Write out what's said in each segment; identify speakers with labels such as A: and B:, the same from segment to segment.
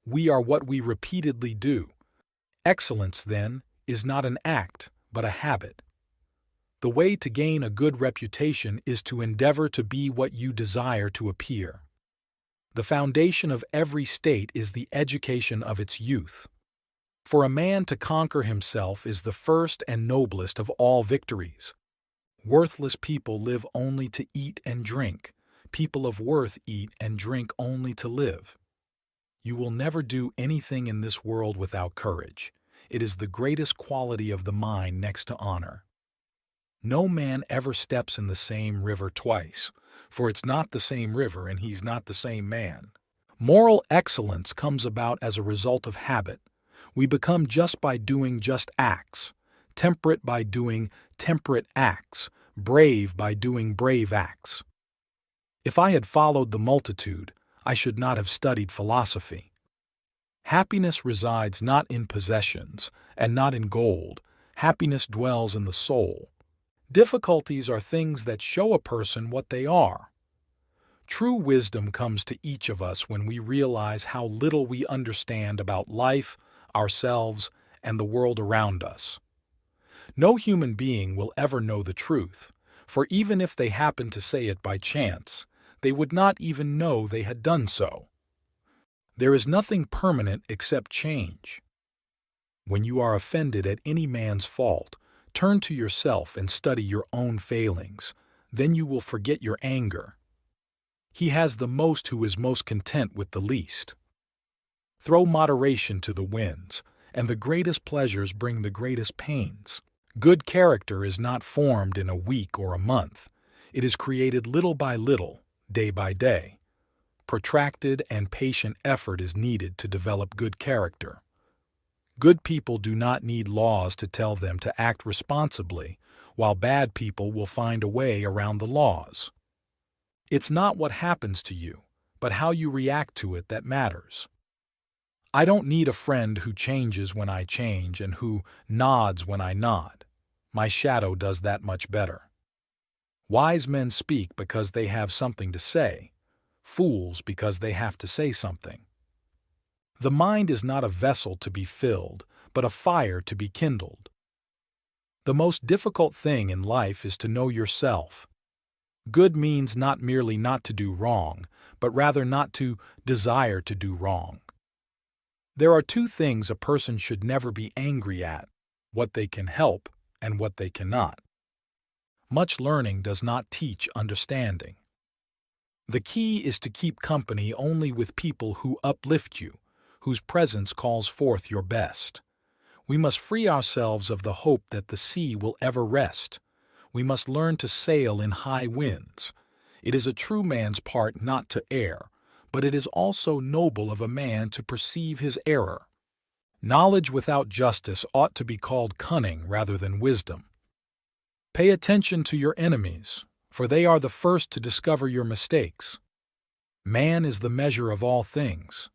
A: We are what we repeatedly do. Excellence, then, is not an act, but a habit. The way to gain a good reputation is to endeavor to be what you desire to appear. The foundation of every state is the education of its youth. For a man to conquer himself is the first and noblest of all victories. Worthless people live only to eat and drink. People of worth eat and drink only to live. You will never do anything in this world without courage. It is the greatest quality of the mind next to honor. No man ever steps in the same river twice, for it's not the same river and he's not the same man. Moral excellence comes about as a result of habit. We become just by doing just acts, temperate by doing temperate acts, brave by doing brave acts. If I had followed the multitude, I should not have studied philosophy. Happiness resides not in possessions and not in gold. Happiness dwells in the soul. Difficulties are things that show a person what they are. True wisdom comes to each of us when we realize how little we understand about life, ourselves, and the world around us. No human being will ever know the truth, for even if they happen to say it by chance, they would not even know they had done so. There is nothing permanent except change. When you are offended at any man's fault, turn to yourself and study your own failings. Then you will forget your anger. He has the most who is most content with the least. Throw moderation to the winds, and the greatest pleasures bring the greatest pains. Good character is not formed in a week or a month. It is created little by little, day by day. Protracted and patient effort is needed to develop good character. Good people do not need laws to tell them to act responsibly, while bad people will find a way around the laws. It's not what happens to you, but how you react to it that matters. I don't need a friend who changes when I change and who nods when I nod. My shadow does that much better. Wise men speak because they have something to say, fools because they have to say something. The mind is not a vessel to be filled, but a fire to be kindled. The most difficult thing in life is to know yourself. Good means not merely not to do wrong, but rather not to desire to do wrong. There are two things a person should never be angry at: what they can help and what they cannot. Much learning does not teach understanding. The key is to keep company only with people who uplift you, whose presence calls forth your best. We must free ourselves of the hope that the sea will ever rest. We must learn to sail in high winds. It is a true man's part not to err, but it is also noble of a man to perceive his error. Knowledge without justice ought to be called cunning rather than wisdom. Pay attention to your enemies, for they are the first to discover your mistakes. Man is the measure of all things.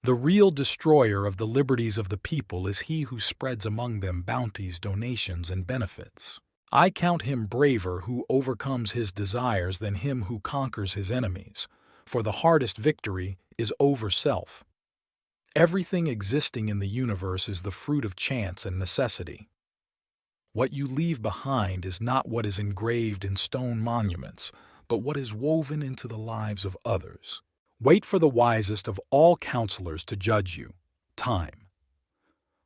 A: The real destroyer of the liberties of the people is he who spreads among them bounties, donations, and benefits. I count him braver who overcomes his desires than him who conquers his enemies, for the hardest victory is over self. Everything existing in the universe is the fruit of chance and necessity. What you leave behind is not what is engraved in stone monuments, but what is woven into the lives of others. Wait for the wisest of all counselors to judge you, time.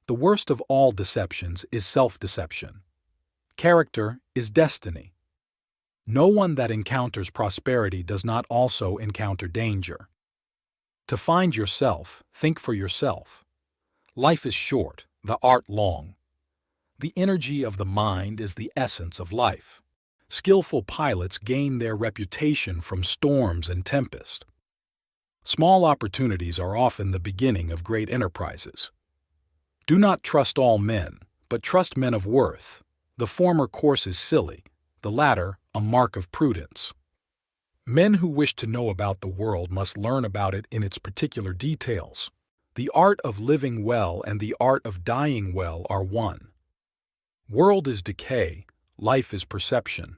A: The worst of all deceptions is self-deception. Character is destiny. No one that encounters prosperity does not also encounter danger. To find yourself, think for yourself. Life is short, the art long. The energy of the mind is the essence of life. Skillful pilots gain their reputation from storms and tempests. Small opportunities are often the beginning of great enterprises. Do not trust all men, but trust men of worth. The former course is silly, the latter a mark of prudence. Men who wish to know about the world must learn about it in its particular details. The art of living well and the art of dying well are one. World is decay, life is perception.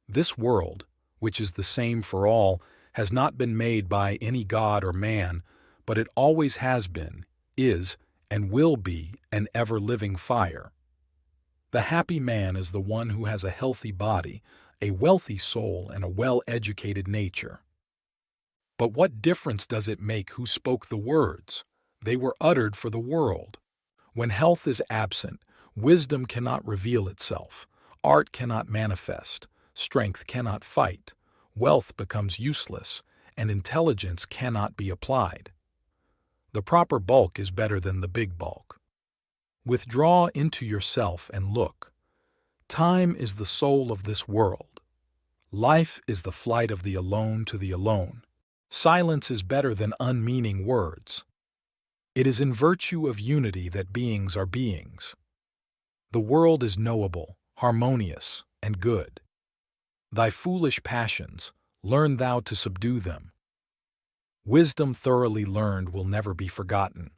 A: This world, which is the same for all, has not been made by any god or man, but it always has been, is, and will be an ever-living fire. The happy man is the one who has a healthy body, a wealthy soul, and a well-educated nature. But what difference does it make who spoke the words? They were uttered for the world. When health is absent, wisdom cannot reveal itself, art cannot manifest, strength cannot fight, wealth becomes useless, and intelligence cannot be applied. The proper bulk is better than the big bulk. Withdraw into yourself and look. Time is the soul of this world. Life is the flight of the alone to the alone. Silence is better than unmeaning words. It is in virtue of unity that beings are beings. The world is knowable, harmonious, and good. Thy foolish passions, learn thou to subdue them. Wisdom thoroughly learned will never be forgotten.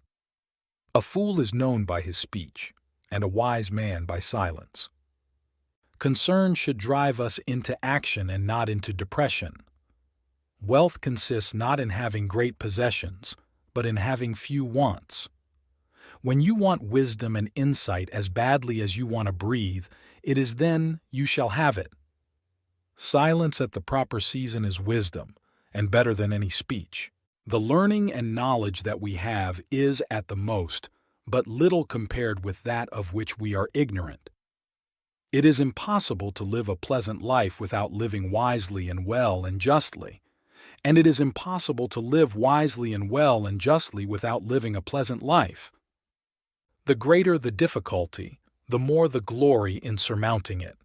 A: A fool is known by his speech, and a wise man by silence. Concern should drive us into action and not into depression. Wealth consists not in having great possessions, but in having few wants. When you want wisdom and insight as badly as you want to breathe, it is then you shall have it. Silence at the proper season is wisdom, and better than any speech. The learning and knowledge that we have is, at the most, but little compared with that of which we are ignorant. It is impossible to live a pleasant life without living wisely and well and justly, and it is impossible to live wisely and well and justly without living a pleasant life. The greater the difficulty, the more the glory in surmounting it.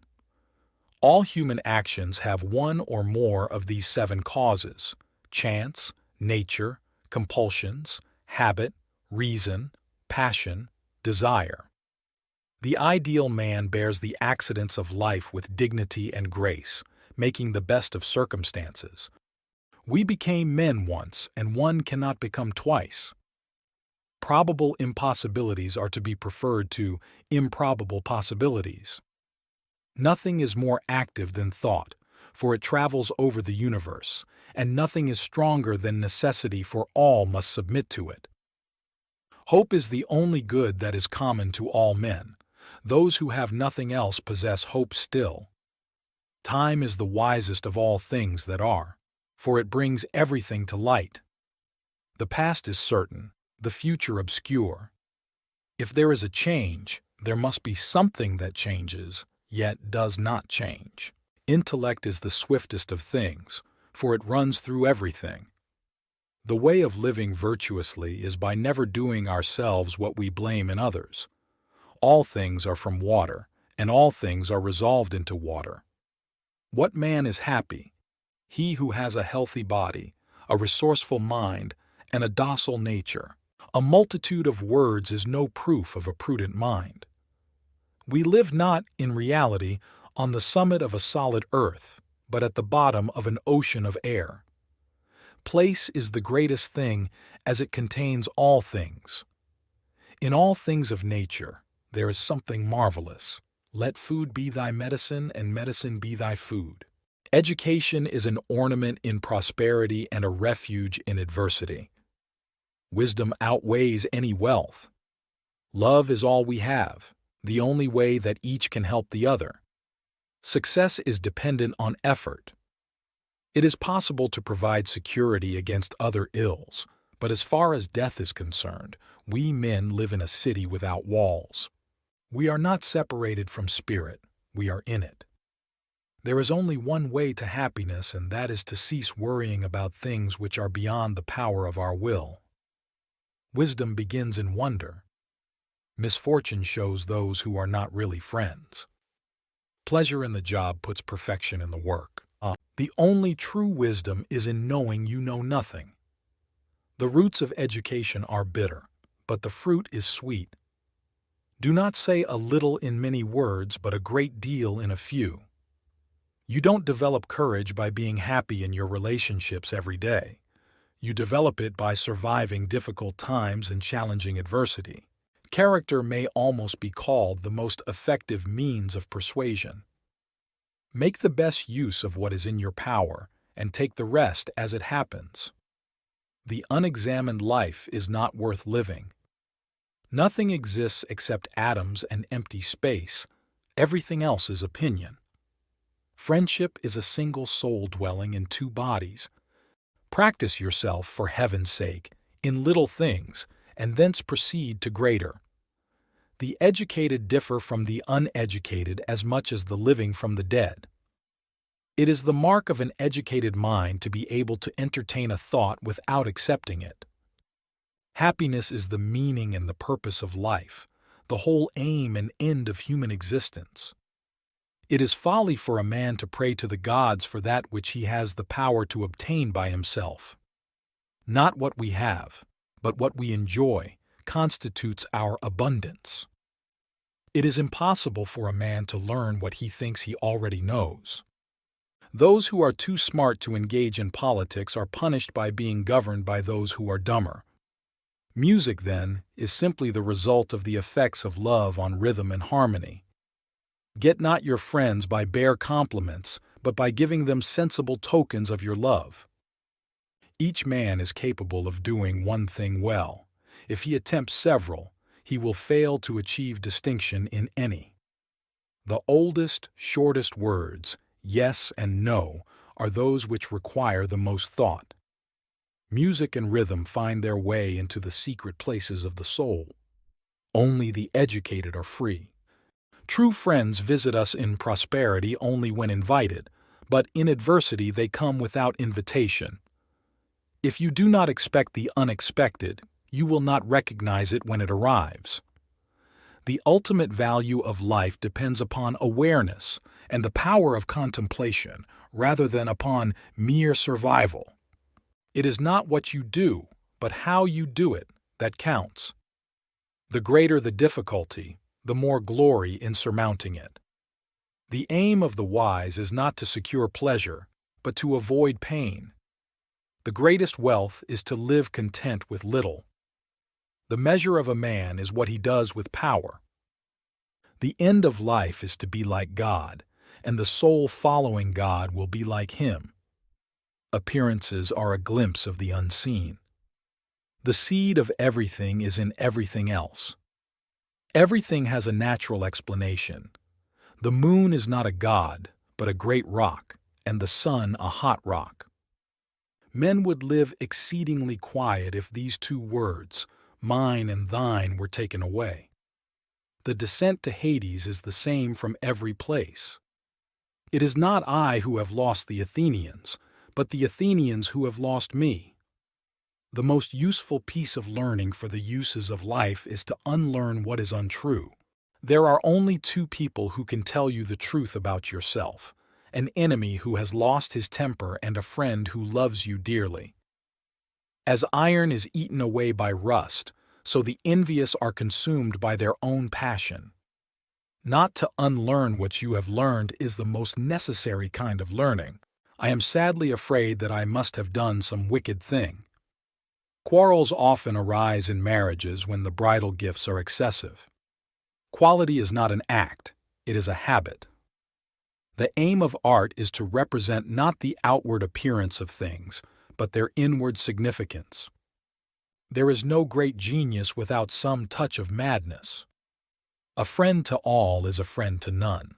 A: All human actions have one or more of these 7 causes: chance, nature, compulsions, habit, reason, passion, desire. The ideal man bears the accidents of life with dignity and grace, making the best of circumstances. We became men once, and one cannot become twice. Probable impossibilities are to be preferred to improbable possibilities. Nothing is more active than thought, for it travels over the universe, and nothing is stronger than necessity, for all must submit to it. Hope is the only good that is common to all men. Those who have nothing else possess hope still. Time is the wisest of all things that are, for it brings everything to light. The past is certain, the future obscure. If there is a change, there must be something that changes, yet does not change. Intellect is the swiftest of things, for it runs through everything. The way of living virtuously is by never doing ourselves what we blame in others. All things are from water, and all things are resolved into water. What man is happy? He who has a healthy body, a resourceful mind, and a docile nature. A multitude of words is no proof of a prudent mind. We live not, in reality, on the summit of a solid earth, but at the bottom of an ocean of air. Place is the greatest thing, as it contains all things. In all things of nature, there is something marvelous. Let food be thy medicine, and medicine be thy food. Education is an ornament in prosperity and a refuge in adversity. Wisdom outweighs any wealth. Love is all we have, the only way that each can help the other. Success is dependent on effort. It is possible to provide security against other ills, but as far as death is concerned, we men live in a city without walls. We are not separated from spirit, we are in it. There is only one way to happiness, and that is to cease worrying about things which are beyond the power of our will. Wisdom begins in wonder. Misfortune shows those who are not really friends. Pleasure in the job puts perfection in the work. The only true wisdom is in knowing you know nothing. The roots of education are bitter, but the fruit is sweet. Do not say a little in many words, but a great deal in a few. You don't develop courage by being happy in your relationships every day. You develop it by surviving difficult times and challenging adversity. Character may almost be called the most effective means of persuasion. Make the best use of what is in your power, and take the rest as it happens. The unexamined life is not worth living. Nothing exists except atoms and empty space. Everything else is opinion. Friendship is a single soul dwelling in two bodies. Practice yourself, for heaven's sake, in little things, and thence proceed to greater. The educated differ from the uneducated as much as the living from the dead. It is the mark of an educated mind to be able to entertain a thought without accepting it. Happiness is the meaning and the purpose of life, the whole aim and end of human existence. It is folly for a man to pray to the gods for that which he has the power to obtain by himself. Not what we have, but what we enjoy, constitutes our abundance. It is impossible for a man to learn what he thinks he already knows. Those who are too smart to engage in politics are punished by being governed by those who are dumber. Music, then, is simply the result of the effects of love on rhythm and harmony. Get not your friends by bare compliments, but by giving them sensible tokens of your love. Each man is capable of doing one thing well. If he attempts several, he will fail to achieve distinction in any. The oldest, shortest words, yes and no, are those which require the most thought. Music and rhythm find their way into the secret places of the soul. Only the educated are free. True friends visit us in prosperity only when invited, but in adversity they come without invitation. If you do not expect the unexpected, you will not recognize it when it arrives. The ultimate value of life depends upon awareness and the power of contemplation rather than upon mere survival. It is not what you do, but how you do it, that counts. The greater the difficulty, the more glory in surmounting it. The aim of the wise is not to secure pleasure, but to avoid pain. The greatest wealth is to live content with little. The measure of a man is what he does with power. The end of life is to be like God, and the soul following God will be like Him. Appearances are a glimpse of the unseen. The seed of everything is in everything else. Everything has a natural explanation. The moon is not a god, but a great rock, and the sun a hot rock. Men would live exceedingly quiet if these two words, mine and thine, were taken away. The descent to Hades is the same from every place. It is not I who have lost the Athenians, but the Athenians who have lost me. The most useful piece of learning for the uses of life is to unlearn what is untrue. There are only two people who can tell you the truth about yourself: an enemy who has lost his temper and a friend who loves you dearly. As iron is eaten away by rust, so the envious are consumed by their own passion. Not to unlearn what you have learned is the most necessary kind of learning. I am sadly afraid that I must have done some wicked thing. Quarrels often arise in marriages when the bridal gifts are excessive. Quality is not an act, it is a habit. The aim of art is to represent not the outward appearance of things, but their inward significance. There is no great genius without some touch of madness. A friend to all is a friend to none.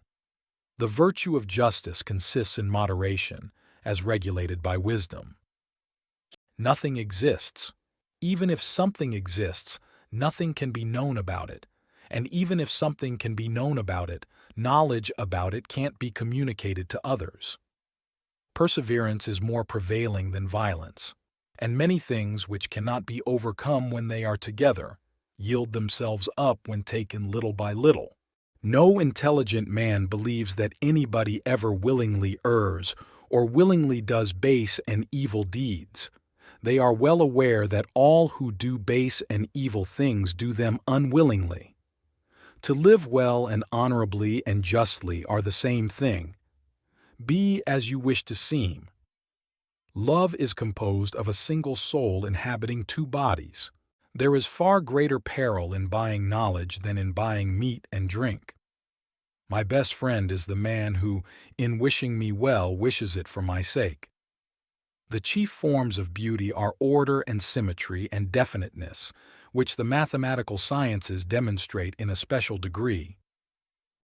A: The virtue of justice consists in moderation, as regulated by wisdom. Nothing exists. Even if something exists, nothing can be known about it. And even if something can be known about it, knowledge about it can't be communicated to others. Perseverance is more prevailing than violence, and many things which cannot be overcome when they are together yield themselves up when taken little by little. No intelligent man believes that anybody ever willingly errs or willingly does base and evil deeds. They are well aware that all who do base and evil things do them unwillingly. To live well and honorably and justly are the same thing. Be as you wish to seem. Love is composed of a single soul inhabiting two bodies. There is far greater peril in buying knowledge than in buying meat and drink. My best friend is the man who, in wishing me well, wishes it for my sake. The chief forms of beauty are order and symmetry and definiteness, which the mathematical sciences demonstrate in a special degree.